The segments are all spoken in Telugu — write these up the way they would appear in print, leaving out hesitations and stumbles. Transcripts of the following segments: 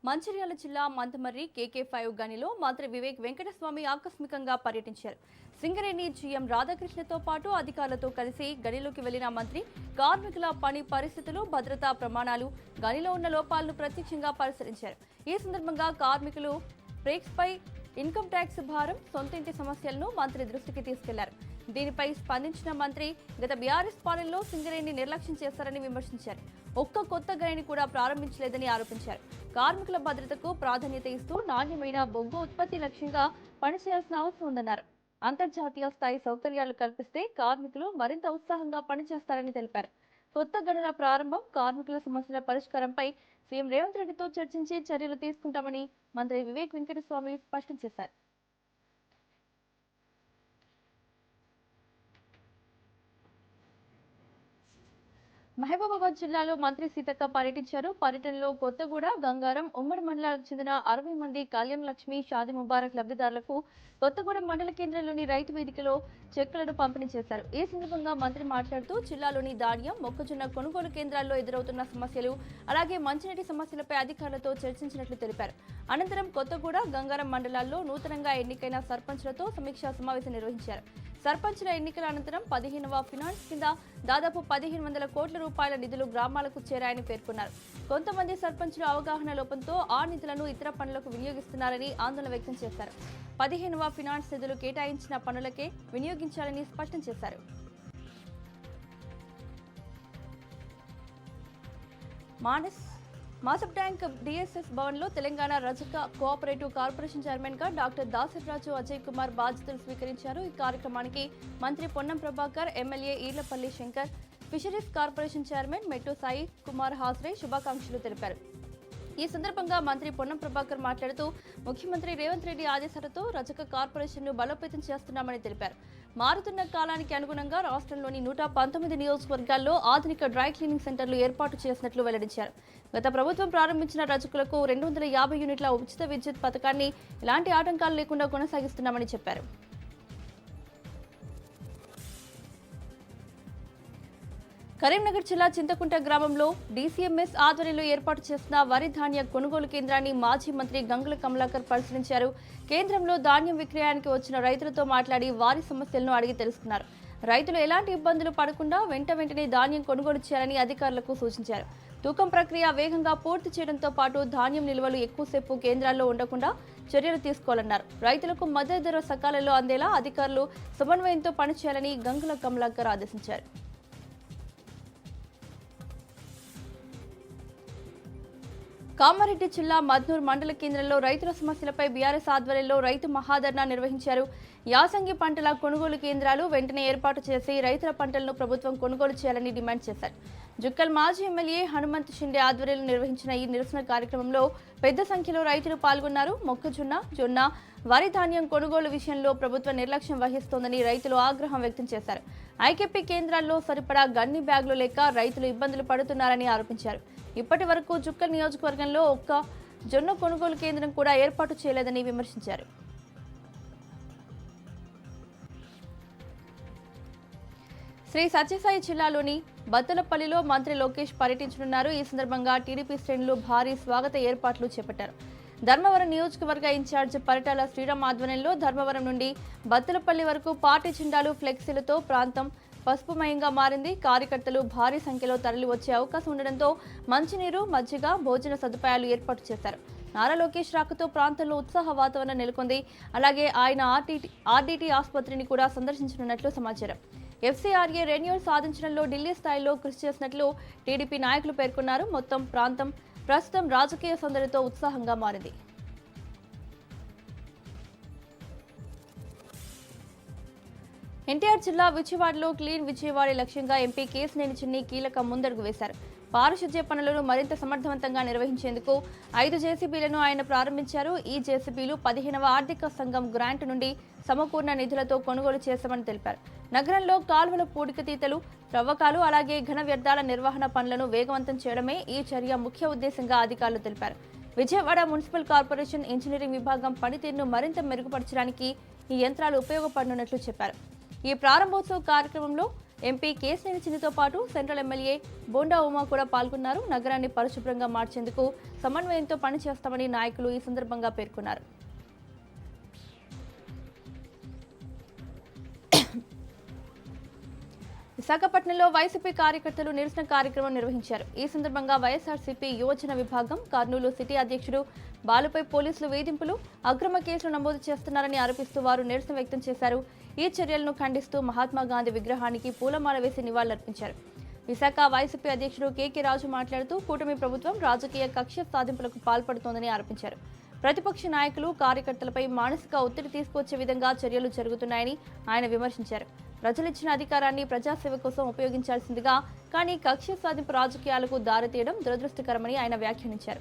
మంచిర్యాల జిల్లా మంతమర్రి KK5 గనిలో మంత్రి వివేక్ వెంకటస్వామి ఆకస్మికంగా పర్యటించారు. సింగరేణి జీఎం రాధాకృష్ణతో పాటు అధికారులతో కలిసి గనిలోకి వెళ్లిన మంత్రి కార్మికుల పని పరిస్థితులు, భద్రతా ప్రమాణాలు, గనిలో ఉన్న లోపాలను ప్రత్యక్షంగా పరిశీలించారు. ఈ సందర్భంగా కార్మికులు బ్రేక్స్పై ఇన్కమ్ ట్యాక్స్ భారం, సొంత ఇంటి సమస్యలను మంత్రి దృష్టికి తీసుకెళ్లారు. దీనిపై స్పందించిన మంత్రి గత బీఆర్ఎస్ పాలనలో సింగరేణిని నిర్లక్ష్యం చేశారని విమర్శించారు. ఒక్క కొత్త గనిని కూడా ప్రారంభించలేదని ఆరోపించారు. కార్మికుల భద్రతకు ప్రాధాన్యత ఇస్తూ నాణ్యమైన బొగ్గు ఉత్పత్తి లక్ష్యంగా పనిచేయాల్సిన అవసరం ఉందన్నారు. అంతర్జాతీయ స్థాయి సౌకర్యాలు కల్పిస్తే కార్మికులు మరింత ఉత్సాహంగా పనిచేస్తారని తెలిపారు. కొత్త గనుల ప్రారంభం, కార్మికుల సమస్యల పరిష్కారంపై సీఎం రేవంత్ రెడ్డితో చర్చించి చర్యలు తీసుకుంటామని మంత్రి వివేక్ వెంకటస్వామి స్పష్టం చేశారు. మహబూబాబాద్ జిల్లాలో మంత్రి సీతక్క పర్యటించారు. పర్యటనలో కొత్తగూడ, గంగారం ఉమ్మడి మండలాలకు చెందిన 60 మంది కళ్యాణ లక్ష్మి, షాదీ ముబారక్ లబ్ధిదారులకు కొత్తగూడెం మండల కేంద్రంలోని రైతు వేదికలో చెక్కులను పంపిణీ చేశారు. ఈ సందర్భంగా మంత్రి మాట్లాడుతూ జిల్లాలోని ధాన్యం, మొక్కజొన్న కొనుగోలు కేంద్రాల్లో ఎదురవుతున్న సమస్యలు, అలాగే మంచినీటి సమస్యలపై అధికారులతో చర్చించినట్లు తెలిపారు. అనంతరం కొత్తగూడ, గంగారం మండలాల్లో నూతనంగా ఎన్నికైన సర్పంచ్లతో సమీక్షా సమావేశం నిర్వహించారు. సర్పంచ్ల ఎన్నికల అనంతరం 15వ ఫినాన్స్ కింద దాదాపు 1500 కోట్ల రూపాయల నిధులు గ్రామాలకు చేరాయని పేర్కొన్నారు. కొంతమంది సర్పంచ్లు అవగాహన లోపంతో ఆ నిధులను ఇతర పనులకు వినియోగిస్తున్నారని ఆందోళన వ్యక్తం చేశారు. 15వ ఫినాన్స్ నిధులు కేటాయించిన పనులకే వినియోగించాలని స్పష్టం చేశారు. మాసప్ ట్యాంక్ DSS భవన్లో తెలంగాణ రజక కోఆపరేటివ్ కార్పొరేషన్ చైర్మన్ గా డాక్టర్ దాసరిరాజు అజయ్ కుమార్ బాధ్యతలు స్వీకరించారు. ఈ కార్యక్రమానికి మంత్రి Ponnam Prabhakar, MLA Eerlapalli Shankar, fisheries corporation chairman మెట్టు సాయి కుమార్ హాస్రే శుభాకాంక్షలు తెలిపారు. ఈ సందర్భంగా మంత్రి పొన్నం ప్రభాకర్ మాట్లాడుతూ ముఖ్యమంత్రి రేవంత్ రెడ్డి ఆదేశాలతో రజక కార్పొరేషన్ను బలోపేతం చేస్తున్నామని తెలిపారు. మారుతున్న కాలానికి అనుగుణంగా రాష్ట్రంలోని 119 నియోజకవర్గాల్లో ఆధునిక డ్రై క్లీనింగ్ సెంటర్లు ఏర్పాటు చేసినట్లు వెల్లడించారు. గత ప్రభుత్వం ప్రారంభించిన రజకులకు 250 యూనిట్ల ఉచిత విద్యుత్ పథకాన్ని ఎలాంటి ఆటంకాలు లేకుండా కొనసాగిస్తున్నామని చెప్పారు. కరీంనగర్ జిల్లా చింతకుంట గ్రామంలో DCMS ఆధ్వర్యంలో ఏర్పాటు చేసిన వరి ధాన్య కొనుగోలు కేంద్రాన్ని మాజీ మంత్రి గంగుల కమలాకర్ పరిశీలించారు. కేంద్రంలో ధాన్యం విక్రయానికి వచ్చిన రైతులతో మాట్లాడి వారి సమస్యలను అడిగి తెలుసుకున్నారు. రైతులు ఎలాంటి ఇబ్బందులు పడకుండా వెంటనే ధాన్యం కొనుగోలు చేయాలని అధికారులకు సూచించారు. తూకం ప్రక్రియ వేగంగా పూర్తి చేయడంతో పాటు ధాన్యం నిల్వలు ఎక్కువసేపు కేంద్రాల్లో ఉండకుండా చర్యలు తీసుకోవాలన్నారు. రైతులకు మద్దతు ధర సకాలంలో అందేలా అధికారులు సమన్వయంతో పనిచేయాలని గంగుల కమలాకర్ ఆదేశించారు. కామారెడ్డి జిల్లా మద్నూర్ మండల కేంద్రంలో రైతుల సమస్యలపై బీఆర్ఎస్ ఆధ్వర్యంలో రైతు మహాధర్నా నిర్వహించారు. యాసంగి పంటల కొనుగోలు కేంద్రాలు వెంటనే ఏర్పాటు చేసి రైతుల పంటలను ప్రభుత్వం కొనుగోలు చేయాలని డిమాండ్ చేశారు. జుక్కల్ మాజీ ఎమ్మెల్యే హనుమంత్ షిండే ఆధ్వర్యంలో నిర్వహించిన ఈ నిరసన కార్యక్రమంలో పెద్ద సంఖ్యలో రైతులు పాల్గొన్నారు. మొక్కజొన్న, జొన్న, వరి ధాన్యం కొనుగోలు విషయంలో ప్రభుత్వం నిర్లక్ష్యం వహిస్తోందని రైతులు ఆగ్రహం వ్యక్తం చేశారు. ఐకేపీ కేంద్రాల్లో సరిపడా గన్ని బ్యాగులు లేక రైతులు ఇబ్బందులు పడుతున్నారని ఆరోపించారు. ఇప్పటి వరకు జుక్కల్ నియోజకవర్గంలో ఒక్క జొన్న కొనుగోలు కేంద్రం కూడా ఏర్పాటు చేయలేదని విమర్శించారు. శ్రీ సత్యసాయి జిల్లాలోని బత్తలపల్లిలో మంత్రి లోకేష్ పర్యటించనున్నారు. ఈ సందర్భంగా టీడీపీ శ్రేణులు భారీ స్వాగత ఏర్పాట్లు చేపట్టారు. ధర్మవరం నియోజకవర్గ ఇన్ఛార్జ్ పరిటాల శ్రీరామ్ ఆధ్వర్యంలో ధర్మవరం నుండి బత్తలపల్లి వరకు పార్టీ జెండాలు, ఫ్లెక్సీలతో ప్రాంతం పసుపుమయంగా మారింది. కార్యకర్తలు భారీ సంఖ్యలో తరలి వచ్చే అవకాశం ఉండడంతో మంచినీరు, మజ్జిగ, భోజన సదుపాయాలు ఏర్పాటు చేశారు. నారా లోకేష్ రాకతో ప్రాంతంలో ఉత్సాహ వాతావరణం నెలకొంది. అలాగే ఆయన ఆర్డీటీ ఆసుపత్రిని కూడా సందర్శించనున్నట్లు సమాచారం. FCRA రెన్యూల్ సాధించడంలో ఢిల్లీ స్థాయిలో కృషి చేసినట్లు టీడీపీ నాయకులు పేర్కొన్నారు. మొత్తం ప్రాంతం ప్రస్తుతం రాజకీయ సందడితో ఉత్సాహంగా మారింది. ఎన్టీఆర్ జిల్లా విజయవాడలో క్లీన్ విజయవాడ లక్ష్యంగా ఎంపీ కేశినేని చిన్ని కీలక ముందడుగు వేశారు. పారిశుధ్య పనులను మరింత సమర్థవంతంగా నిర్వహించేందుకు 5 జేసీబీలను ఆయన ప్రారంభించారు. ఈ జేసీబీలు 15వ ఆర్థిక సంఘం గ్రాంట్ నుండి సమకూర్ణ నిధులతో కొనుగోలు చేశామని తెలిపారు. నగరంలో కాలువల పూడికతీతలు, త్రవ్వకాలు, అలాగే ఘన వ్యర్థాల నిర్వహణ పనులను వేగవంతం చేయడమే ఈ చర్య ముఖ్య ఉద్దేశంగా అధికారులు తెలిపారు. విజయవాడ మున్సిపల్ కార్పొరేషన్ ఇంజనీరింగ్ విభాగం పనితీరును మరింత మెరుగుపరచడానికి ఈ యంత్రాలు ఉపయోగపడనున్నట్లు చెప్పారు. ఈ ప్రారంభోత్సవ కార్యక్రమంలో ఎంపీ కేశినేని చిన్నితో పాటు సెంట్రల్ ఎమ్మెల్యే బోండా ఉమా కూడా పాల్గొన్నారు. నగరాన్ని పరిశుభ్రంగా మార్చేందుకు సమన్వయంతో పనిచేస్తామని నాయకులు ఈ సందర్భంగా పేర్కొన్నారు. విశాఖపట్నంలో వైసీపీ కార్యకర్తలు నిరసన కార్యక్రమం నిర్వహించారు. ఈ సందర్భంగా వైఎస్ఆర్సీపీ యువజన విభాగం కర్నూలు సిటీ అధ్యక్షుడు బాలుపై పోలీసులు వేధింపులు, అక్రమ కేసులు నమోదు చేస్తున్నారని ఆరోపిస్తూ వారు నిరసన వ్యక్తం చేశారు. ఈ చర్యలను ఖండిస్తూ మహాత్మా గాంధీ విగ్రహానికి పూలమాల వేసి నివాళులర్పించారు. విశాఖ వైసీపీ అధ్యక్షుడు కేకే రాజు మాట్లాడుతూ కూటమి ప్రభుత్వం రాజకీయ కక్ష సాధింపులకు పాల్పడుతోందని ఆరోపించారు. ప్రతిపక్ష నాయకులు కార్యకర్తలపై మానసిక ఒత్తిడి తీసుకొచ్చే విధంగా చర్యలు జరుగుతున్నాయని ఆయన విమర్శించారు. ప్రజలిచ్చిన అధికారాన్ని ప్రజాసేవ కోసం ఉపయోగించాల్సిందిగా, కానీ కక్ష సాధింపు రాజకీయాలకు దారితీయడం దురదృష్టకరమని ఆయన వ్యాఖ్యానించారు.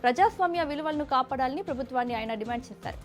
ప్రజాస్వామ్య విలువలను కాపాడాలని ప్రభుత్వాన్ని ఆయన డిమాండ్ చేశారు.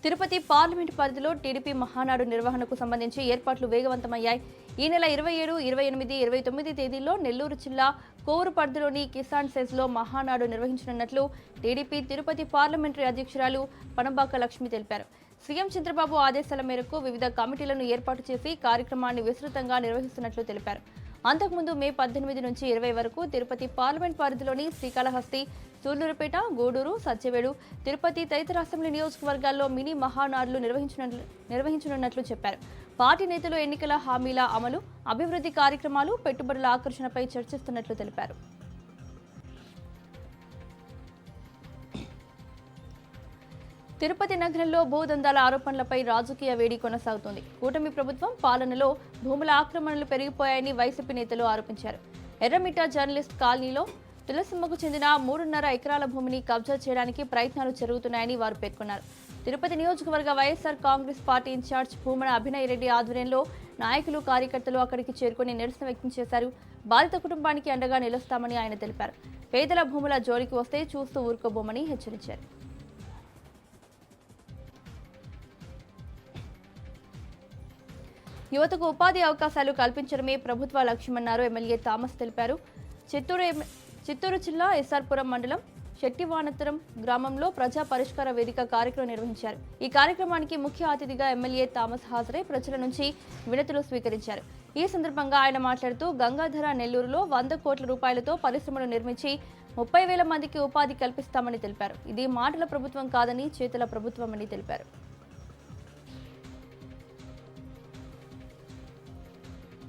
తిరుపతి పార్లమెంటు పరిధిలో టీడీపీ మహానాడు నిర్వహణకు సంబంధించి ఏర్పాట్లు వేగవంతమయ్యాయి. ఈ నెల 27, 28, 29 తేదీల్లో నెల్లూరు జిల్లా కోవూరు పరిధిలోని కిసాన్ సెజ్లో మహానాడు నిర్వహించనున్నట్లు టీడీపీ తిరుపతి పార్లమెంటరీ అధ్యక్షురాలు పనబాక లక్ష్మి తెలిపారు. సీఎం చంద్రబాబు ఆదేశాల మేరకు వివిధ కమిటీలను ఏర్పాటు చేసి కార్యక్రమాన్ని విస్తృతంగా నిర్వహిస్తున్నట్లు తెలిపారు. అంతకుముందు మే 18 నుంచి 20 వరకు తిరుపతి పార్లమెంట్ పరిధిలోని శ్రీకాళహస్తి, సూళ్లూరుపేట, గూడూరు, సత్యవేడు, తిరుపతి తదితర అసెంబ్లీ నియోజకవర్గాల్లో మినీ మహానాడులు నిర్వహించనున్నట్లు చెప్పారు. పార్టీ నేతలు ఎన్నికల హామీల అమలు, అభివృద్ధి కార్యక్రమాలు, పెట్టుబడుల ఆకర్షణపై చర్చిస్తున్నట్లు తెలిపారు. తిరుపతి నగరంలో భూదందాల ఆరోపణలపై రాజకీయ వేడి కొనసాగుతోంది. కూటమి ప్రభుత్వం పాలనలో భూముల ఆక్రమణలు పెరిగిపోయాయని వైసీపీ నేతలు ఆరోపించారు. ఎర్రమిట్ట జర్నలిస్ట్ కాలనీలో తులసిమ్మకు చెందిన 3.5 ఎకరాల భూమిని కబ్జా చేయడానికి ప్రయత్నాలు జరుగుతున్నాయని వారు పేర్కొన్నారు. తిరుపతి నియోజకవర్గ వైఎస్ఆర్ కాంగ్రెస్ పార్టీ ఇన్ఛార్జ్ భూమన అభినయ్ రెడ్డి ఆధ్వర్యంలో నాయకులు, కార్యకర్తలు అక్కడికి చేరుకుని నిరసన వ్యక్తం చేశారు. బాధిత కుటుంబానికి అండగా నిలుస్తామని ఆయన తెలిపారు. పేదల భూముల జోలికి వస్తే చూస్తూ ఊరుకోబోమని హెచ్చరించారు. యువతకు ఉపాధి అవకాశాలు కల్పించడమే ప్రభుత్వ లక్ష్యమన్నారు ఎమ్మెల్యే థామస్ తెలిపారు. చిత్తూరు జిల్లా ఎస్ఆర్పురం మండలం శెట్టివానతరం గ్రామంలో ప్రజా పరిష్కార వేదిక కార్యక్రమం నిర్వహించారు. ఈ కార్యక్రమానికి ముఖ్య అతిథిగా ఎమ్మెల్యే థామస్ హాజరై ప్రజల నుంచి వినతులు స్వీకరించారు. ఈ సందర్భంగా ఆయన మాట్లాడుతూ గంగాధర నెల్లూరులో 100 కోట్ల రూపాయలతో పరిశ్రమలు నిర్మించి 30,000 మందికి ఉపాధి కల్పిస్తామని తెలిపారు. ఇది మాటల ప్రభుత్వం కాదని చేతుల ప్రభుత్వమని తెలిపారు.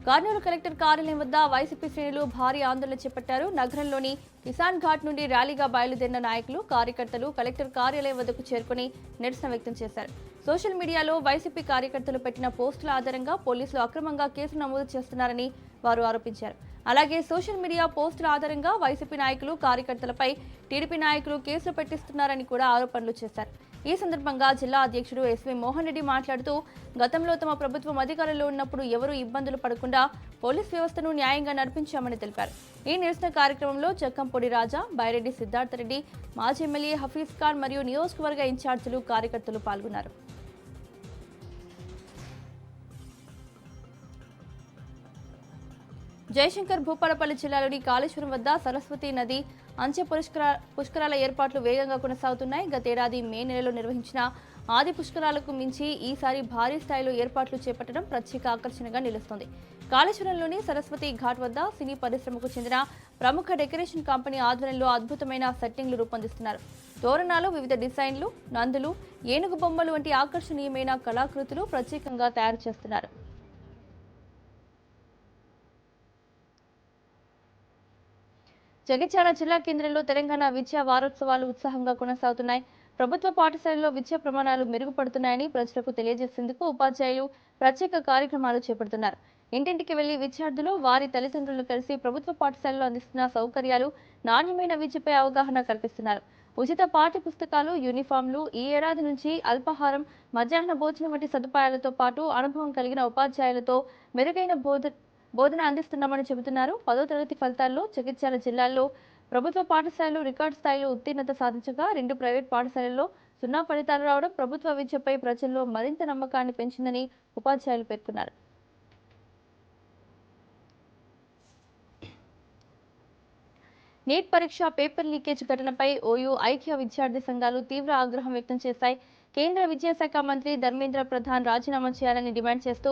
కర్నూలు కలెక్టర్ కార్యాలయం వద్ద వైసీపీ శ్రేణులు భారీ ఆందోళన చేపట్టారు. నగరంలోని కిసాన్ ఘాట్ నుండి ర్యాలీగా బయలుదేరిన నాయకులు, కార్యకర్తలు కలెక్టర్ కార్యాలయం వద్దకు చేరుకుని నిరసన వ్యక్తం చేశారు. సోషల్ మీడియాలో వైసీపీ కార్యకర్తలు పెట్టిన పోస్టుల ఆధారంగా పోలీసులు అక్రమంగా కేసు నమోదు చేస్తున్నారని వారు ఆరోపించారు. అలాగే సోషల్ మీడియా పోస్టుల ఆధారంగా వైసీపీ నాయకులు, కార్యకర్తలపై టీడీపీ నాయకులు కేసులు పెట్టిస్తున్నారని కూడా ఆరోపణలు చేశారు. ఈ సందర్భంగా జిల్లా అధ్యక్షుడు ఎస్వి మోహన్ రెడ్డి మాట్లాడుతూ గతంలో తమ ప్రభుత్వం అధికారంలో ఉన్నప్పుడు ఎవరూ ఇబ్బందులు పడకుండా పోలీస్ వ్యవస్థను న్యాయంగా నడిపించామని తెలిపారు. ఈ నిరసన కార్యక్రమంలో చక్కంపొడి రాజా, బైరెడ్డి సిద్ధార్థరెడ్డి, మాజీ ఎమ్మెల్యే హఫీజ్ ఖాన్ మరియు నియోజకవర్గ ఇన్ఛార్జీలు, కార్యకర్తలు పాల్గొన్నారు. జయశంకర్ భూపాలపల్లి జిల్లాలోని కాళేశ్వరం వద్ద సరస్వతి నది అంచె పుష్కరాల ఏర్పాట్లు వేగంగా కొనసాగుతున్నాయి. గతేడాది మే నెలలో నిర్వహించిన ఆది పుష్కరాలకు మించి ఈసారి భారీ స్థాయిలో ఏర్పాట్లు చేపట్టడం ప్రత్యేక ఆకర్షణగా నిలుస్తోంది. కాళేశ్వరంలోని సరస్వతి ఘాట్ వద్ద సినీ పరిశ్రమకు చెందిన ప్రముఖ డెకరేషన్ కంపెనీ ఆధ్వర్యంలో అద్భుతమైన సెట్టింగ్లు రూపొందిస్తున్నారు. తోరణాలు, వివిధ డిజైన్లు, నందులు, ఏనుగు బొమ్మలు వంటి ఆకర్షణీయమైన కళాకృతులు ప్రత్యేకంగా తయారు చేస్తున్నారు. జగిత్యాల జిల్లా కేంద్రంలో తెలంగాణ విద్యా వారోత్సవాలు ఉత్సాహంగా కొనసాగుతున్నాయి. ప్రభుత్వ పాఠశాలలో విద్యా ప్రమాణాలు మెరుగుపడుతున్నాయని ప్రజలకు తెలియజేసేందుకు ఉపాధ్యాయులు ప్రత్యేక కార్యక్రమాలు చేపడుతున్నారు. ఇంటింటికి వెళ్లి విద్యార్థులు, వారి తల్లిదండ్రులు కలిసి ప్రభుత్వ పాఠశాలలో అందిస్తున్న సౌకర్యాలు, నాణ్యమైన విద్యపై అవగాహన కల్పిస్తున్నారు. ఉచిత పాఠ్య పుస్తకాలు, యూనిఫామ్లు, ఈ ఏడాది నుంచి అల్పాహారం, మధ్యాహ్న భోజనం వంటి సదుపాయాలతో పాటు అనుభవం కలిగిన ఉపాధ్యాయులతో మెరుగైన బోధన అందిస్తున్నామని చెబుతున్నారు. 10వ తరగతి ఫలితాల్లో జగిత్యాల జిల్లాలో ప్రభుత్వ పాఠశాలలు రికార్డు స్థాయిలో ఉత్తీర్ణత సాధించగా 2 ప్రైవేట్ పాఠశాలల్లో 0 ఫలితాలు రావడం ప్రభుత్వ విద్యపై ప్రజల్లో మరింత నమ్మకాన్ని పెంచిందని ఉపాధ్యాయులు పేర్కొన్నారు. నీట్ పరీక్ష పేపర్ లీకేజ్ ఘటనపై ఓయూ, ఐక్య విద్యార్థి సంఘాలు తీవ్ర ఆగ్రహం వ్యక్తం చేశాయి. కేంద్ర విద్యాశాఖ మంత్రి ధర్మేంద్ర ప్రధాన్ రాజీనామా చేయాలని డిమాండ్ చేస్తూ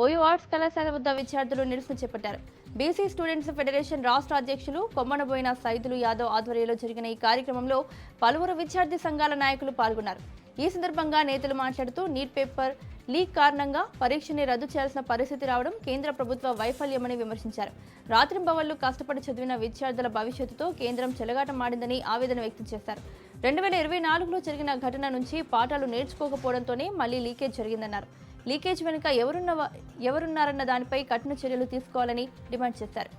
ఓయూ ఆర్ట్స్ కళాశాల వద్ద విద్యార్థులు నిరసన చేపట్టారు. బీసీ స్టూడెంట్స్ ఫెడరేషన్ రాష్ట్ర అధ్యక్షులు కొమ్మనబోయిన సైదులు యాదవ్ ఆధ్వర్యంలో జరిగిన ఈ కార్యక్రమంలో పలువురు విద్యార్థి సంఘాల నాయకులు పాల్గొన్నారు. ఈ సందర్భంగా నేతలు మాట్లాడుతూ నీట్ పేపర్ లీక్ కారణంగా పరీక్షని రద్దు చేయాల్సిన పరిస్థితి రావడం కేంద్ర ప్రభుత్వ వైఫల్యమని విమర్శించారు. రాత్రింబవళ్లు కష్టపడి చదివిన విద్యార్థుల భవిష్యత్తుతో కేంద్రం చెలగాటమాడిందని ఆవేదన వ్యక్తం చేశారు. 2024లో జరిగిన ఘటన నుంచి పాఠాలు నేర్చుకోకపోవడంతోనే మళ్లీ లీకేజ్ జరిగిందన్నారు. లీకేజ్ వెనుక ఎవరున్నారన్న దానిపై కఠిన చర్యలు తీసుకోవాలని డిమాండ్ చేశారు.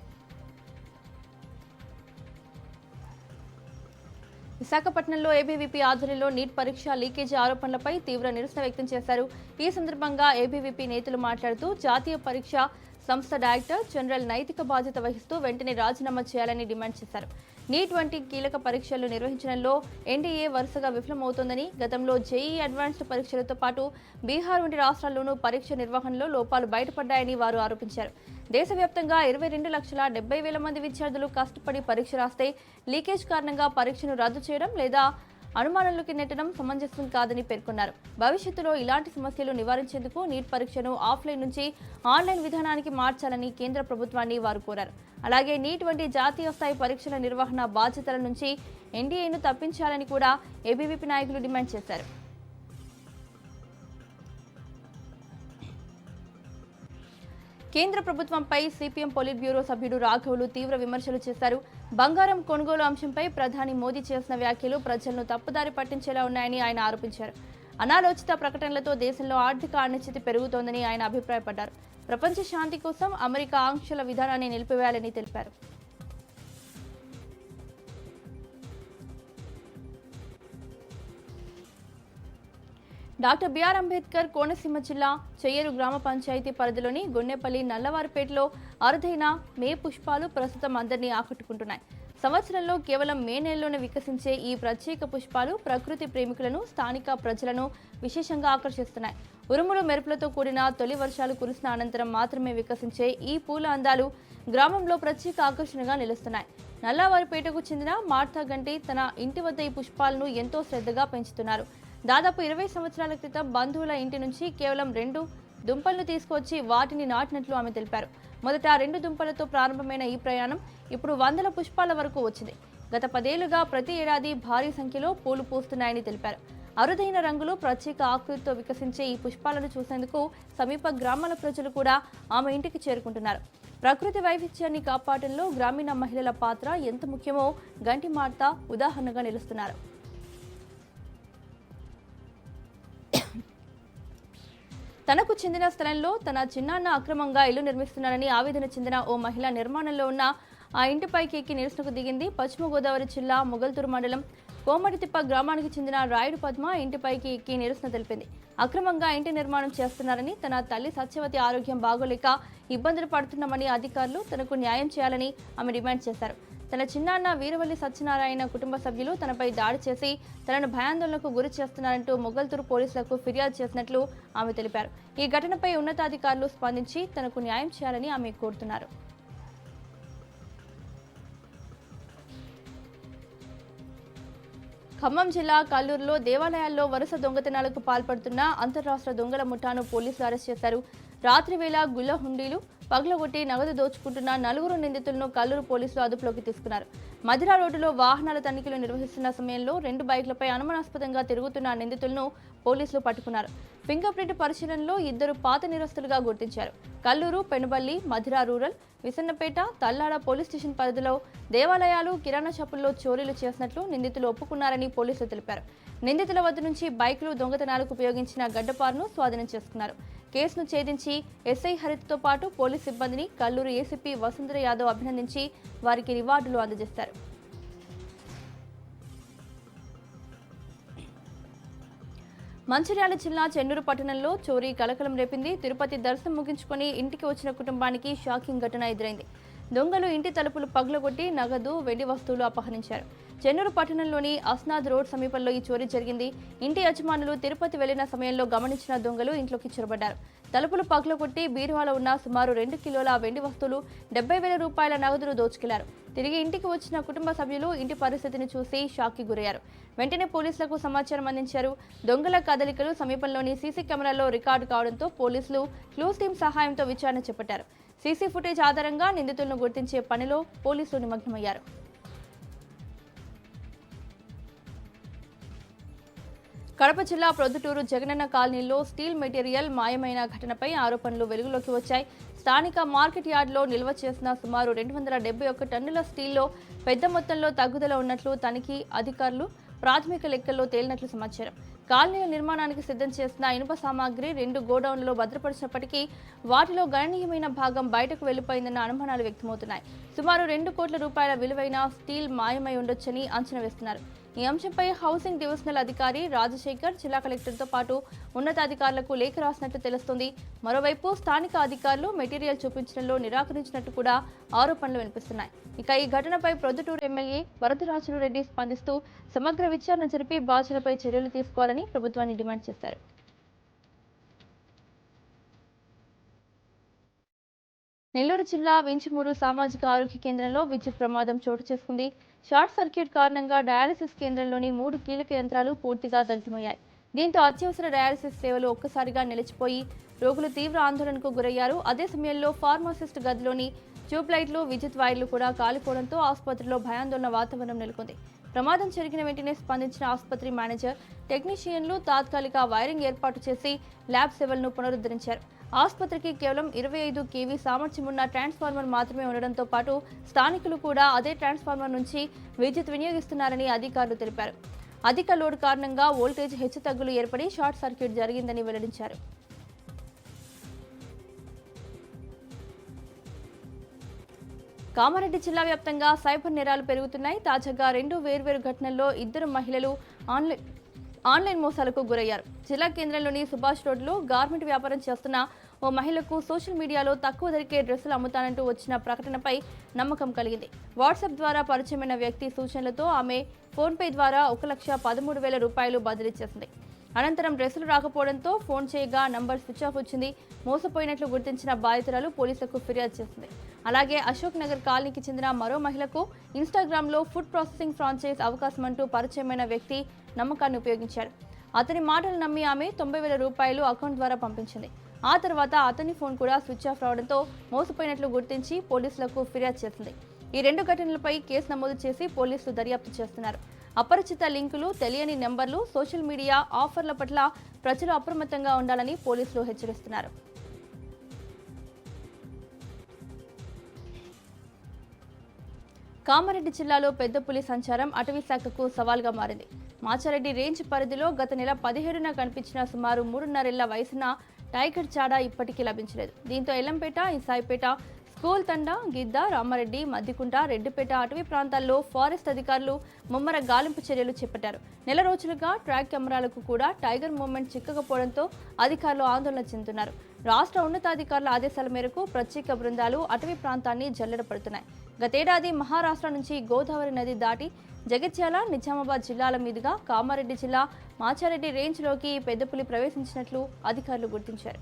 విశాఖపట్నంలో ఏబీవీపీ ఆధ్వర్యంలో నీట్ పరీక్ష లీకేజీ ఆరోపణలపై తీవ్ర నిరసన వ్యక్తం చేశారు. ఈ సందర్భంగా ఏబీవీపీ నేతలు మాట్లాడుతూ జాతీయ పరీక్ష సంస్థ డైరెక్టర్ జనరల్ నైతిక బాధ్యత వహిస్తూ వెంటనే రాజీనామా చేయాలని డిమాండ్ చేశారు. నీట్ వంటి కీలక పరీక్షలు నిర్వహించడంలో ఎన్డీఏ వరుసగా విఫలమవుతోందని, గతంలో జేఈఈ అడ్వాన్స్డ్ పరీక్షలతో పాటు బీహార్ వంటి రాష్ట్రాల్లోనూ పరీక్ష నిర్వహణలో లోపాలు బయటపడ్డాయని వారు ఆరోపించారు. దేశవ్యాప్తంగా 22,70,000 మంది విద్యార్థులు కష్టపడి పరీక్ష రాస్తే లీకేజ్ కారణంగా పరీక్షను రద్దు చేయడం లేదా అనుమానంలోకి నెట్టడం సమంజసం కాదని పేర్కొన్నారు. భవిష్యత్తులో ఇలాంటి సమస్యలు నివారించేందుకు నీట్ పరీక్షను ఆఫ్లైన్ నుంచి ఆన్లైన్ విధానానికి మార్చాలని కేంద్ర ప్రభుత్వాన్ని వారు కోరారు. అలాగే నీట్ వంటి జాతీయ స్థాయి పరీక్షల నిర్వహణ బాధ్యతల నుంచి ఎన్డీఏను తప్పించాలని కూడా ఏబీవీపీ నాయకులు డిమాండ్ చేశారు. కేంద్ర ప్రభుత్వంపై సిపిఎం పొలిట్ బ్యూరో సభ్యుడు రాఘవులు తీవ్ర విమర్శలు చేశారు. బంగారం కొనుగోలు అంశంపై ప్రధాని మోదీ చేసిన వ్యాఖ్యలు ప్రజలను తప్పుదారి పట్టించేలా ఉన్నాయని ఆయన ఆరోపించారు. అనాలోచిత ప్రకటనలతో దేశంలో ఆర్థిక అనిశ్చితి పెరుగుతోందని ఆయన అభిప్రాయపడ్డారు. ప్రపంచ శాంతి కోసం అమెరికా ఆంక్షల విధానాన్ని నిలిపివేయాలని తెలిపారు. డాక్టర్ బిఆర్ అంబేద్కర్ కోనసీమ జిల్లా చెయ్యేరు గ్రామ పంచాయతీ పరిధిలోని గొన్నెపల్లి నల్లవారిపేటలో అరుదైన మే పుష్పాలు ప్రస్తుతం అందరినీ ఆకట్టుకుంటున్నాయి. సంవత్సరంలో కేవలం మే నెలలోనే వికసించే ఈ ప్రత్యేక పుష్పాలు ప్రకృతి ప్రేమికులను, స్థానిక ప్రజలను విశేషంగా ఆకర్షిస్తున్నాయి. ఉరుములు మెరుపులతో కూడిన తొలి వర్షాలు కురిసిన అనంతరం మాత్రమే వికసించే ఈ పూల అందాలు గ్రామంలో ప్రత్యేక ఆకర్షణగా నిలుస్తున్నాయి. నల్లవారిపేటకు చెందిన మార్తా గంటి తన ఇంటి వద్ద ఈ పుష్పాలను ఎంతో శ్రద్ధగా పెంచుతున్నారు. దాదాపు 20 సంవత్సరాల క్రితం బంధువుల ఇంటి నుంచి కేవలం 2 దుంపలను తీసుకొచ్చి వాటిని నాటినట్లు ఆమె తెలిపారు. మొదట 2 దుంపలతో ప్రారంభమైన ఈ ప్రయాణం ఇప్పుడు 100 పుష్పాల వరకు వచ్చింది. గత 10 ఏళ్లుగా ప్రతి ఏడాది భారీ సంఖ్యలో పూలు పూస్తున్నాయని తెలిపారు. అరుదైన రంగులు, ప్రత్యేక ఆకృతితో వికసించే ఈ పుష్పాలను చూసేందుకు సమీప గ్రామాల ప్రజలు కూడా ఆమె ఇంటికి చేరుకుంటున్నారు. ప్రకృతి వైవిధ్యాన్ని కాపాడడంలో గ్రామీణ మహిళల పాత్ర ఎంత ముఖ్యమో గంటి మార్తా ఉదాహరణగా నిలుస్తున్నారు. తనకు చెందిన స్థలంలో తన చిన్నాన్న అక్రమంగా ఇల్లు నిర్మిస్తున్నారని ఆవేదన చెందిన ఓ మహిళ నిర్మాణంలో ఉన్న ఆ ఇంటిపైకి ఎక్కి నిరసనకు దిగింది. పశ్చిమ గోదావరి జిల్లా మొగల్తూరు మండలం కోమటితిప్ప గ్రామానికి చెందిన రాయుడు పద్మ ఇంటిపైకి ఎక్కి నిరసన తెలిపింది. అక్రమంగా ఇంటి నిర్మాణం చేస్తున్నారని, తన తల్లి సత్యవతి ఆరోగ్యం బాగోలేక ఇబ్బందులు పడుతున్నామని, అధికారులు తనకు న్యాయం చేయాలని ఆమె డిమాండ్ చేశారు. తన చిన్నాన్న వీరవల్లి సత్యనారాయణ కుటుంబ సభ్యులు తనపై దాడి చేసి తనను భయాందోళనకు గురి చేస్తున్నారంటూ మొగల్తూరు పోలీసులకు ఫిర్యాదు చేసినట్లు ఆమె తెలిపారు. ఈ ఘటనపై ఉన్నతాధికారులు స్పందించి తనకు న్యాయం చేయాలని ఆమె కోరుతున్నారు. ఖమ్మం జిల్లా కల్లూరులో దేవాలయాల్లో వరుస దొంగతనాలకు పాల్పడుతున్న అంతర్రాష్ట్ర దొంగల ముఠాను పోలీసులు అరెస్ట్ చేశారు. రాత్రి వేళ గుల్ల హుండీలు పగలగొట్టి నగదు దోచుకుంటున్న 4 నిందితులను కల్లూరు పోలీసులు అదుపులోకి తీసుకున్నారు. మధిరా రోడ్డులో వాహనాల తనిఖీలు నిర్వహిస్తున్న సమయంలో 2 బైక్లపై అనుమానాస్పదంగా తిరుగుతున్న నిందితులను పోలీసులు పట్టుకున్నారు. ఫింగర్ ప్రింట్ పరిశీలనలో 2 పాత నిరస్తులుగా గుర్తించారు. Kalluru, Penuballi, Madhira rural, Vissannapeta, Tallada police station పరిధిలో దేవాలయాలు, కిరాణా షాపుల్లో చోరీలు చేసినట్లు నిందితులు ఒప్పుకున్నారని పోలీసులు తెలిపారు. నిందితుల వద్ద నుంచి బైకులు, దొంగతనాలకు ఉపయోగించిన గడ్డపారును స్వాధీనం చేసుకున్నారు. కేసును ఛేదించి ఎస్ఐ హరితతో పాటు పోలీస్ సిబ్బందిని కల్లూరు ఏసీపీ వసుంధర యాదవ్ అభినందించి వారికి రివార్డులు అందజేశారు. మంచిర్యాల జిల్లా చెన్నూరు పట్టణంలో చోరీ కలకలం రేపింది. తిరుపతి దర్శనం ముగించుకొని ఇంటికి వచ్చిన కుటుంబానికి షాకింగ్ ఘటన ఎదురైంది. దొంగలు ఇంటి తలుపులు పగులగొట్టి నగదు, వెండి వస్తువులు అపహరించారు. చెన్నూరు పట్టణంలోని అస్నాథ్ రోడ్ సమీపంలో ఈ చోరీ జరిగింది. ఇంటి యజమానులు తిరుపతి వెళ్లిన సమయంలో గమనించిన దొంగలు ఇంట్లోకి చొరబడ్డారు. తలుపులు పగలగొట్టి బీరువాలో ఉన్న సుమారు 2 కిలోల వెండి వస్తువులు, 70,000 రూపాయల నగదును దోచుకెళ్లారు. తిరిగి ఇంటికి వచ్చిన కుటుంబ సభ్యులు ఇంటి పరిస్థితిని చూసి షాక్కి గురయ్యారు. వెంటనే పోలీసులకు సమాచారం అందించారు. దొంగల కదలికలు సమీపంలోని సీసీ కెమెరాల్లో రికార్డు కావడంతో పోలీసులు క్లూస్ టీం సహాయంతో విచారణ చేపట్టారు. సీసీ ఫుటేజ్ ఆధారంగా నిందితులను గుర్తించే పనిలో పోలీసులు నిమగ్నమయ్యారు. కడప జిల్లా ప్రొద్దుటూరు జగనన్న కాలనీలో స్టీల్ మెటీరియల్ మాయమైన ఘటనపై ఆరోపణలు వెలుగులోకి వచ్చాయి. స్థానిక మార్కెట్ యార్డులో నిల్వ చేసిన సుమారు 271 టన్నుల స్టీల్లో పెద్ద మొత్తంలో తగ్గుదల ఉన్నట్లు తనిఖీ అధికారులు ప్రాథమిక లెక్కల్లో తేలినట్లు సమాచారం. కాలనీల నిర్మాణానికి సిద్ధం చేసిన ఇనుప సామాగ్రి 2 గోడౌన్లలో భద్రపరిచినప్పటికీ వాటిలో గణనీయమైన భాగం బయటకు వెళ్లిపోయిందన్న అనుమానాలు వ్యక్తమవుతున్నాయి. సుమారు 2 కోట్ల రూపాయల విలువైన స్టీల్ మాయమై ఉండొచ్చని అంచనా వేస్తున్నారు. ఈ అంశంపై హౌసింగ్ డివిజనల్ అధికారి రాజశేఖర్ జిల్లా కలెక్టర్తో పాటు ఉన్నతాధికారులకు లేఖ రాసినట్టు తెలుస్తోంది. మరోవైపు స్థానిక అధికారులు మెటీరియల్ చూపించడంలో నిరాకరించినట్టు కూడా ఆరోపణలు వినిపిస్తున్నాయి. ఇక ఈ ఘటనపై ప్రొద్దుటూరు ఎమ్మెల్యే వరదరాజులు రెడ్డి స్పందిస్తూ సమగ్ర విచారణ జరిపి బాధ్యులపై చర్యలు తీసుకోవాలని ప్రభుత్వాన్ని డిమాండ్ చేశారు. నెల్లూరు జిల్లా వింజమూరు సామాజిక ఆరోగ్య కేంద్రంలో విద్యుత్ ప్రమాదం చోటు చేసుకుంది. షార్ట్ సర్క్యూట్ కారణంగా డయాలసిస్ కేంద్రంలోని 3 కీలక యంత్రాలు పూర్తిగా దగ్ధమయ్యాయి. దీంతో అత్యవసర డయాలసిస్ సేవలు ఒక్కసారిగా నిలిచిపోయి రోగులు తీవ్ర ఆందోళనకు గురయ్యారు. అదే సమయంలో ఫార్మసిస్ట్ గదిలోని ట్యూబ్లైట్లు, విద్యుత్ వైర్లు కూడా కాలిపోవడంతో ఆసుపత్రిలో భయాందోళన వాతావరణం నెలకొంది. ప్రమాదం జరిగిన వెంటనే స్పందించిన ఆసుపత్రి మేనేజర్, టెక్నీషియన్లు తాత్కాలిక వైరింగ్ ఏర్పాటు చేసి ల్యాబ్ సేవలను పునరుద్ధరించారు. ఆసుపత్రికి కేవలం 25 kV సామర్థ్యం ఉన్న ట్రాన్స్ఫార్మర్ మాత్రమే ఉండడంతో పాటు స్థానికులు కూడా అదే ట్రాన్స్ఫార్మర్ నుంచి విద్యుత్ వినియోగిస్తున్నారని అధికారులు తెలిపారు. అధిక లోడ్ కారణంగా వోల్టేజ్ హెచ్చుతగ్గులు ఏర్పడి షార్ట్ సర్క్యూట్ జరిగిందని వెల్లడించారు. కామారెడ్డి జిల్లా వ్యాప్తంగా సైబర్ నేరాలు పెరుగుతున్నాయి. తాజాగా 2 వేర్వేరు ఘటనల్లో 2 మహిళలు ఆన్లైన్ మోసాలకు గురయ్యారు. జిల్లా కేంద్రంలోని సుభాష్ రోడ్లో గార్మెంట్ వ్యాపారం చేస్తున్న ఓ మహిళకు సోషల్ మీడియాలో తక్కువ ధరకే డ్రెస్సులు అమ్ముతానంటూ వచ్చిన ప్రకటనపై నమ్మకం కలిగింది. వాట్సాప్ ద్వారా పరిచయమైన వ్యక్తి సూచనలతో ఆమె ఫోన్పే ద్వారా 1,13,000 రూపాయలు బదిలీ చేసింది. అనంతరం డ్రెస్సులు రాకపోవడంతో ఫోన్ చేయగా నంబర్ స్విచ్ ఆఫ్ వచ్చింది. మోసపోయినట్లు గుర్తించిన బాధితురాలు పోలీసులకు ఫిర్యాదు చేసింది. అలాగే అశోక్ నగర్ కాలనీకి చెందిన మరో మహిళకు ఇన్స్టాగ్రామ్లో ఫుడ్ ప్రాసెసింగ్ ఫ్రాంచైజ్ అవకాశం అంటూ పరిచయమైన వ్యక్తి నమ్మకాన్ని ఉపయోగించాడు. అతని మాటలు నమ్మి ఆమె 90,000 రూపాయలు అకౌంట్ ద్వారా పంపించింది. ఆ తర్వాత అతని ఫోన్ కూడా స్విచ్ ఆఫ్ రావడంతో మోసపోయినట్లు గుర్తించి పోలీసులకు ఫిర్యాదు చేసింది. ఈ 2 ఘటనలపై కేసు నమోదు చేసి పోలీసులు దర్యాప్తు చేస్తున్నారు. అపరిచిత లింకులు, తెలియని నెంబర్లు, సోషల్ మీడియా ఆఫర్ల పట్ల ప్రజలు అప్రమత్తంగా ఉండాలని పోలీసులు హెచ్చరిస్తున్నారు. కామారెడ్డి జిల్లాలో పెద్ద పులి సంచారం అటవీ శాఖకు సవాల్గా మారింది. మాచారెడ్డి రేంజ్ పరిధిలో గత నెల 17న కనిపించిన సుమారు 3.5 ఏళ్ల వయసున్న టైగర్ చాడా ఇప్పటికీ లభించలేదు. దీంతో ఎల్లంపేట, ఇసాయిపేట, స్కూల్ తండా, గిద్ద, రామారెడ్డి, మద్దికుంట, రెడ్డిపేట అటవీ ప్రాంతాల్లో ఫారెస్ట్ అధికారులు ముమ్మర గాలింపు చర్యలు చేపట్టారు. నెల రోజులుగా ట్రాక్ కెమెరాలకు కూడా టైగర్ మూవ్మెంట్ చిక్కకపోవడంతో అధికారులు ఆందోళన చెందుతున్నారు. రాష్ట్ర ఉన్నతాధికారుల ఆదేశాల మేరకు ప్రత్యేక బృందాలు అటవీ ప్రాంతాన్ని జల్లెడపడుతున్నాయి. గతేడాది మహారాష్ట్ర నుంచి గోదావరి నది దాటి జగిత్యాల, నిజామాబాద్ జిల్లాల మీదుగా కామారెడ్డి జిల్లా మాచారెడ్డి రేంజ్లోకి పెద్దపులి ప్రవేశించినట్లు అధికారులు గుర్తించారు.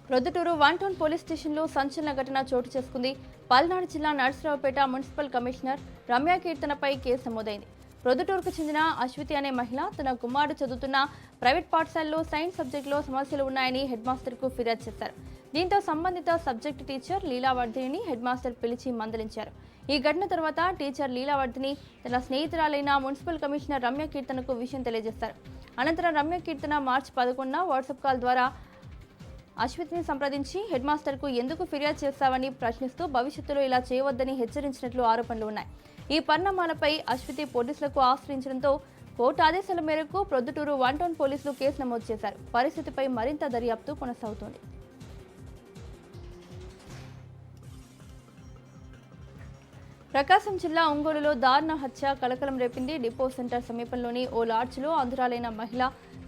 ప్రొద్దుటూరు 1 టౌన్ పోలీస్ స్టేషన్లో సంచలన ఘటన చోటు చేసుకుంది. పల్నాడు జిల్లా నర్సరావుపేట మున్సిపల్ కమిషనర్ రమ్య కీర్తనపై కేసు నమోదైంది. ప్రొద్దుటూరుకు చెందిన అశ్వితి అనే మహిళ తన కుమారుడు చదువుతున్న ప్రైవేట్ పాఠశాలలో సైన్స్ సబ్జెక్టులో సమస్యలు ఉన్నాయని హెడ్ మాస్టర్కు ఫిర్యాదు చేశారు. దీంతో సంబంధిత సబ్జెక్టు టీచర్ లీలావర్ధిని హెడ్ మాస్టర్ పిలిచి మందలించారు. ఈ ఘటన తర్వాత టీచర్ లీలావర్ధిని తన స్నేహితురాలైన మున్సిపల్ కమిషనర్ రమ్య కీర్తనకు విషయం తెలియజేశారు. అనంతరం రమ్య కీర్తన మార్చి 11న వాట్సాప్ కాల్ ద్వారా అశ్వితిని సంప్రదించి హెడ్ మాస్టర్కు ఎందుకు ఫిర్యాదు చేస్తావని ప్రశ్నిస్తూ భవిష్యత్తులో ఇలా చేయవద్దని హెచ్చరించినట్లు ఆరోపణలు ఉన్నాయి. ఈ పరిణామాలపై అశ్వితి పోలీసులకు ఆశ్రయించడంతో కోర్టు ఆదేశాల మేరకు ప్రొద్దుటూరు 1 టౌన్ పోలీసులు కేసు నమోదు చేశారు. పరిస్థితిపై మరింత దర్యాప్తు కొనసాగుతోంది. ప్రకాశం జిల్లా ఒంగోలులో దారుణ హత్య కలకలం రేపింది. డిపో సెంటర్ సమీపంలోని ఓ లాడ్జ్లో అంధురాలైన మహిళ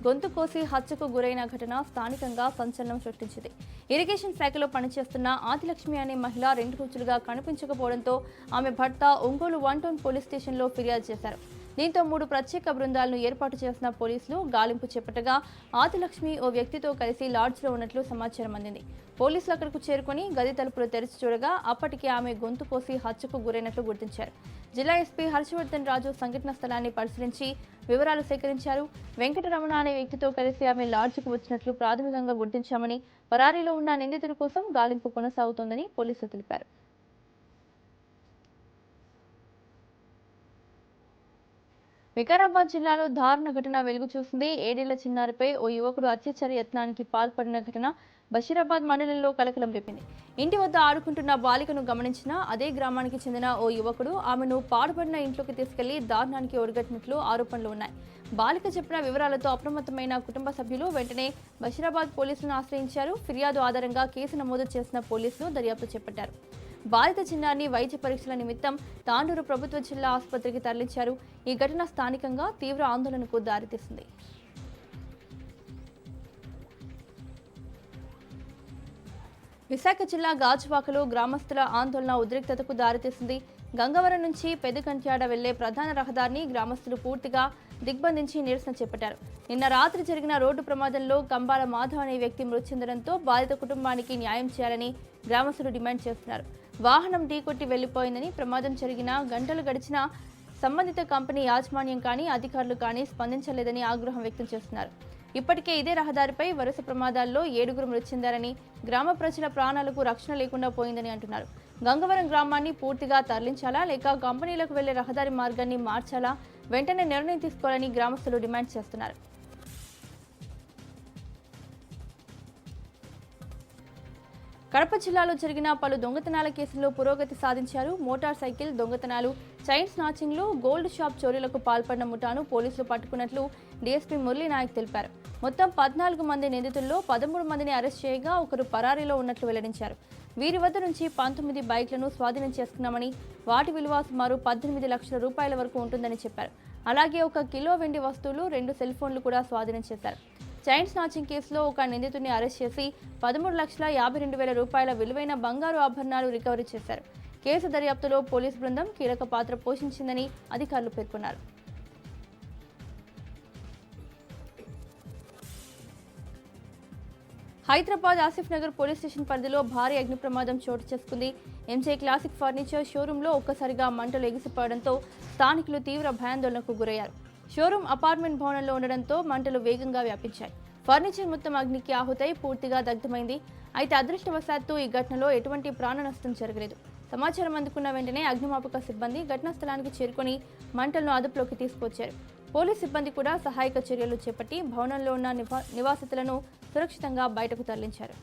గొంతు కోసి హత్యకు గురైన ఘటన స్థానికంగా సంచలనం సృష్టించింది. ఇరిగేషన్ శాఖలో పనిచేస్తున్న ఆదిలక్ష్మి అనే మహిళ 2 రోజులుగా కనిపించకపోవడంతో ఆమె భర్త ఒంగోలు 1 టౌన్ పోలీస్ స్టేషన్లో ఫిర్యాదు చేశారు. దీంతో 3 ప్రత్యేక బృందాలను ఏర్పాటు చేసిన పోలీసులు గాలింపు చేపట్టగా ఆదిలక్ష్మి ఓ వ్యక్తితో కలిసి లాడ్జ్లో ఉన్నట్లు సమాచారం అందింది. పోలీసులు అక్కడకు చేరుకుని గది తలుపులు తెరిచి చూడగా అప్పటికే ఆమె గొంతు కోసి హత్యకు గురైనట్లు గుర్తించారు. జిల్లా ఎస్పీ హర్షవర్ధన్ రాజు సంఘటన స్థలాన్ని పరిశీలించి వివరాలు సేకరించారు. వెంకటరమణ అనే వ్యక్తితో కలిసి ఆమె లాడ్జ్కు వచ్చినట్లు ప్రాథమికంగా గుర్తించామని, పరారీలో ఉన్న నిందితుడి కోసం గాలింపు కొనసాగుతోందని పోలీసులు తెలిపారు. వికారాబాద్ జిల్లాలో దారుణ ఘటన వెలుగు చూసింది. 7 ఏళ్ల చిన్నారిపై ఓ యువకుడు అత్యాచార యత్నానికి పాల్పడిన ఘటన బషీరాబాద్ మండలంలో కలకలం రేపింది. ఇంటి వద్ద ఆడుకుంటున్న బాలికను గమనించిన అదే గ్రామానికి చెందిన ఓ యువకుడు ఆమెను పాడుపడిన ఇంట్లోకి తీసుకెళ్లి దారుణానికి ఒడిగట్టినట్లు ఆరోపణలు ఉన్నాయి. బాలిక చెప్పిన వివరాలతో అప్రమత్తమైన కుటుంబ సభ్యులు వెంటనే బషీరాబాద్ పోలీసులను ఆశ్రయించారు. ఫిర్యాదు ఆధారంగా కేసు నమోదు చేసిన పోలీసులు దర్యాప్తు చేపట్టారు. బాధిత చిన్నారిని వైద్య పరీక్షల నిమిత్తం తాండూరు ప్రభుత్వ జిల్లా ఆసుపత్రికి తరలించారు. ఈ ఘటన స్థానికంగా తీవ్ర ఆందోళనకు దారితీసింది. విశాఖ జిల్లా గాజువాకలో గ్రామస్తుల ఆందోళన ఉద్రిక్తతకు దారితీసింది. గంగవరం నుంచి పెదకంట్యాడ వెళ్లే ప్రధాన రహదారిని గ్రామస్తులు పూర్తిగా దిగ్బంధించి నిరసన చేపట్టారు. నిన్న రాత్రి జరిగిన రోడ్డు ప్రమాదంలో కంబాల మాధవ్ అనే వ్యక్తి మృతి చెందడంతో బాధిత కుటుంబానికి న్యాయం చేయాలని గ్రామస్తులు డిమాండ్ చేస్తున్నారు. వాహనం ఢీకొట్టి వెళ్లిపోయిందని, ప్రమాదం జరిగిన గంటలు గడిచినా సంబంధిత కంపెనీ యాజమాన్యం కానీ అధికారులు కానీ స్పందించలేదని ఆగ్రహం వ్యక్తం చేస్తున్నారు. ఇప్పటికే ఇదే రహదారిపై వరుస ప్రమాదాల్లో 7గురు మృతి చెందారని, గ్రామ ప్రజల ప్రాణాలకు రక్షణ లేకుండా పోయిందని అంటున్నారు. గంగవరం గ్రామాన్ని పూర్తిగా తరలించాలా లేక కంపెనీలకు వెళ్లే రహదారి మార్గాన్ని మార్చాలా, వెంటనే నిర్ణయం తీసుకోవాలని గ్రామస్తులు డిమాండ్ చేస్తున్నారు. కడప జిల్లాలో జరిగిన పలు దొంగతనాల కేసుల్లో పురోగతి సాధించారు. మోటార్ సైకిల్ దొంగతనాలు, చైన్ స్నాచింగ్లు, గోల్డ్ షాప్ చోరీలకు పాల్పడిన ముఠాను పోలీసులు పట్టుకున్నట్లు డీఎస్పీ మురళీనాయక్ తెలిపారు. మొత్తం 14 మంది నిందితుల్లో 13 మందిని అరెస్ట్ చేయగా ఒకరు పరారీలో ఉన్నట్లు వెల్లడించారు. వీరి వద్ద నుంచి 19 బైక్లను స్వాధీనం చేసుకున్నామని, వాటి విలువ సుమారు 18 లక్షల రూపాయల వరకు ఉంటుందని చెప్పారు. అలాగే 1 కిలో వెండి వస్తువులు, 2 సెల్ ఫోన్లు కూడా స్వాధీనం చేశారు. చైన్ స్నాచింగ్ కేసులో ఒక నిందితుడిని అరెస్ట్ చేసి 13,52,000 రూపాయల విలువైన బంగారు ఆభరణాలు రికవరీ చేశారు. కేసు దర్యాప్తులో పోలీసు బృందం కీలక పాత్ర పోషించిందని అధికారులు పేర్కొన్నారు. హైదరాబాద్ ఆసిఫ్ నగర్ పోలీస్ స్టేషన్ పరిధిలో భారీ అగ్ని ప్రమాదం చోటు చేసుకుంది. ఎంజే క్లాసిక్ ఫర్నిచర్ షోరూంలో ఒక్కసారిగా మంటలు ఎగిసిపడడంతో స్థానికులు తీవ్ర భయాందోళనకు గురయ్యారు. షోరూం అపార్ట్మెంట్ భవనంలో ఉండడంతో మంటలు వేగంగా వ్యాపించాయి. ఫర్నిచర్ మొత్తం అగ్నికి ఆహుతై పూర్తిగా దగ్ధమైంది. అయితే అదృష్టవశాత్తు ఈ ఘటనలో ఎటువంటి ప్రాణ నష్టం జరగలేదు. సమాచారం అందుకున్న వెంటనే అగ్నిమాపక సిబ్బంది ఘటనా స్థలానికి చేరుకుని మంటలను అదుపులోకి తీసుకొచ్చారు. పోలీస్ సిబ్బంది కూడా సహాయక చర్యలు చేపట్టి భవనంలో ఉన్న నివాసితులను సురక్షితంగా బయటకు తరలించారు.